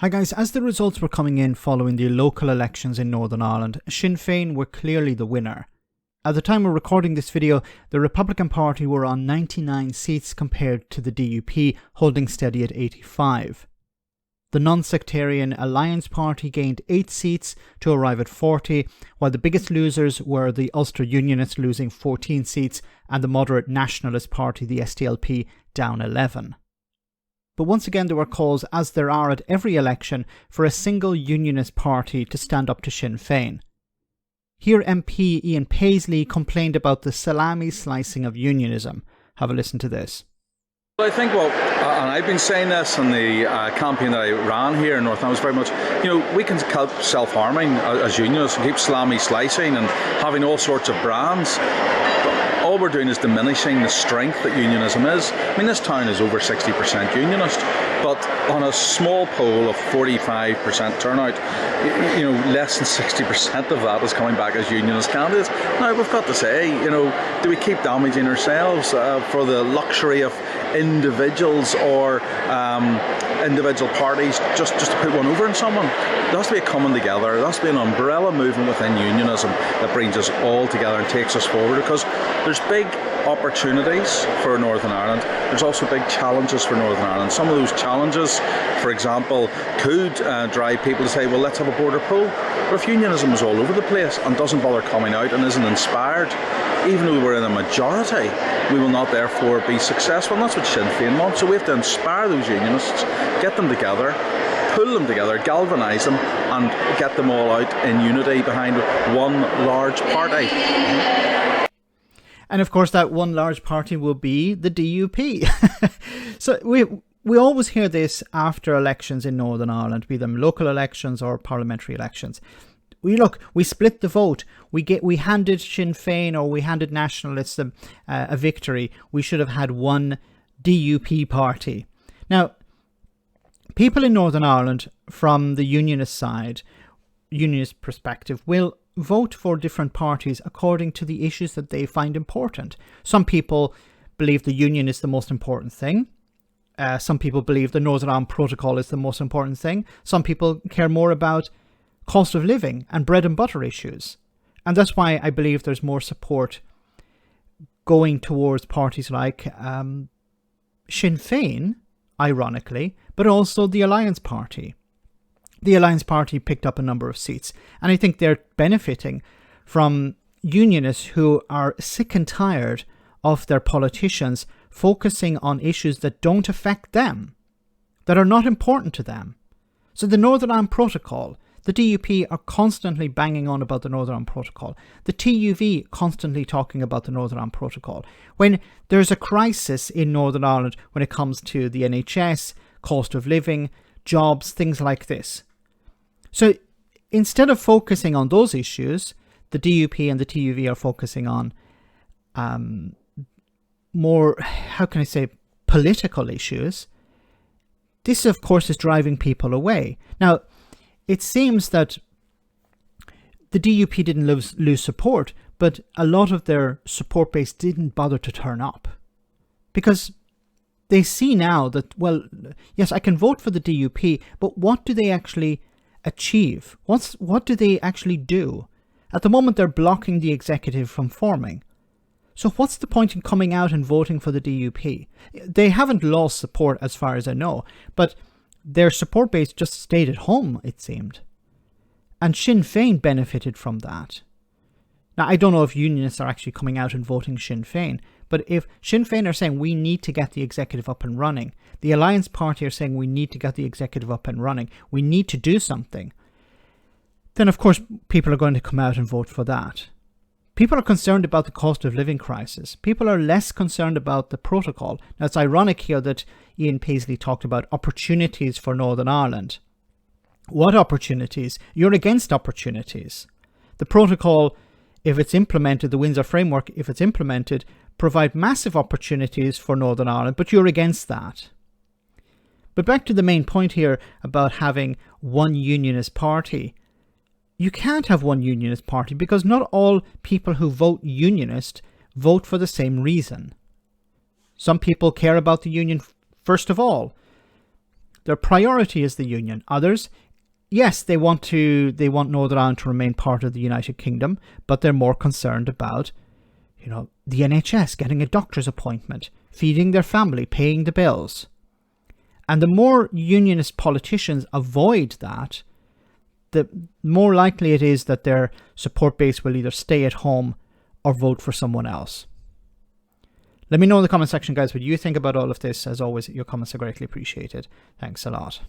Hi guys, as the results were coming in following the local elections in Northern Ireland, Sinn Féin were clearly the winner. At the time of recording this video, the Republican Party were on 99 seats compared to the DUP holding steady at 85. The non-sectarian Alliance Party gained 8 seats to arrive at 40, while the biggest losers were the Ulster Unionists losing 14 seats and the moderate Nationalist Party, the SDLP, down 11. But once again there were calls, as there are at every election, for a single Unionist party to stand up to Sinn Féin. Here MP Ian Paisley complained about the salami slicing of unionism. Have a listen to this. I think, and I've been saying this in the campaign that I ran here in North Ireland, was very much, we can help self-harming as unionists and keep salami slicing and having all sorts of brands. All we're doing is diminishing the strength that unionism is. I mean, this town is over 60% unionist, but on a small poll of 45% turnout, less than 60% of that is coming back as unionist candidates. Now, we've got to say, do we keep damaging ourselves for the luxury of individuals or individual parties just to put one over on someone? There has to be a coming together. There has to be an umbrella movement within unionism that brings us all together and takes us forward, because there's big opportunities for Northern Ireland. There's also big challenges for Northern Ireland. Some of those challenges, for example, could drive people to say, well, let's have a border poll. But if unionism is all over the place and doesn't bother coming out and isn't inspired, even though we're in a majority, we will not therefore be successful. And that's what Sinn Féin wants. So we have to inspire those unionists, get them together, pull them together, galvanise them, and get them all out in unity behind one large party. And of course that one large party will be the DUP. So we always hear this after elections in Northern Ireland, be them local elections or parliamentary elections. We split the vote. We handed Sinn Féin or we handed Nationalists a victory. We should have had one DUP party. Now, people in Northern Ireland from the unionist side, unionist perspective, will vote for different parties according to the issues that they find important. Some people believe the union is the most important thing. Some people believe the Northern Ireland Protocol is the most important thing. Some people care more about cost of living and bread and butter issues. And that's why I believe there's more support going towards parties like Sinn Féin, ironically, but also the Alliance Party. The Alliance Party picked up a number of seats, and I think they're benefiting from unionists who are sick and tired of their politicians focusing on issues that don't affect them, that are not important to them. So the Northern Ireland Protocol, the DUP are constantly banging on about the Northern Ireland Protocol. The TUV constantly talking about the Northern Ireland Protocol. When there's a crisis in Northern Ireland when it comes to the NHS, cost of living, jobs, things like this. So instead of focusing on those issues, the DUP and the TUV are focusing on more, political issues. This, of course, is driving people away. Now, it seems that the DUP didn't lose support, but a lot of their support base didn't bother to turn up. Because they see now that, well, yes, I can vote for the DUP, but what do they actually achieve? What do they actually do? At the moment, they're blocking the executive from forming. So what's the point in coming out and voting for the DUP? They haven't lost support as far as I know, but their support base just stayed at home, it seemed. And Sinn Féin benefited from that. Now, I don't know if unionists are actually coming out and voting Sinn Féin, but if Sinn Féin are saying we need to get the executive up and running, the Alliance Party are saying we need to get the executive up and running, we need to do something, then of course people are going to come out and vote for that. People are concerned about the cost of living crisis. People are less concerned about the protocol. Now, it's ironic here that Ian Paisley talked about opportunities for Northern Ireland. What opportunities? You're against opportunities. The protocol, if it's implemented, the Windsor Framework, if it's implemented, provide massive opportunities for Northern Ireland, but you're against that. But back to the main point here about having one unionist party. You can't have one unionist party because not all people who vote unionist vote for the same reason. Some people care about the union first of all. Their priority is the union. Others, yes, they want Northern Ireland to remain part of the United Kingdom, but they're more concerned about, the NHS, getting a doctor's appointment, feeding their family, paying the bills. And the more unionist politicians avoid that, the more likely it is that their support base will either stay at home or vote for someone else. Let me know in the comment section, guys, what you think about all of this. As always, your comments are greatly appreciated. Thanks a lot.